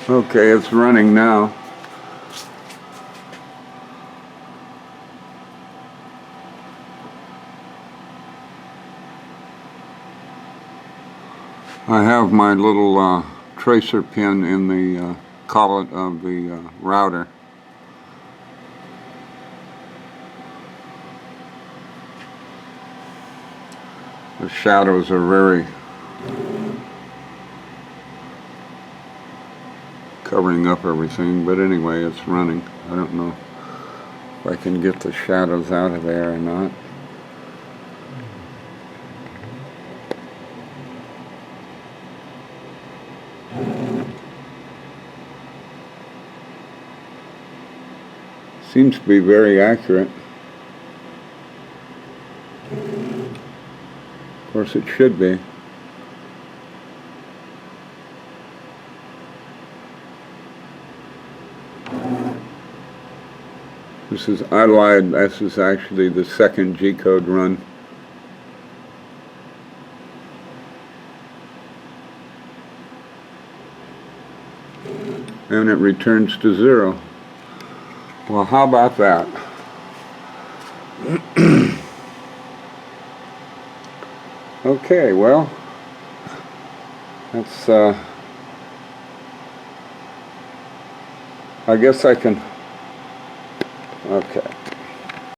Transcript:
Okay, it's running now. I have my little tracer pin in the collet of the router. The shadows are very covering up everything, but anyway, it's running. I don't know if I can get the shadows out of there or not. Seems to be very accurate. Of course, it should be. I lied, this is actually the second Gcode run. And it returns to 0. Well, how about that? Okay, well, that's, I guess I can, okay.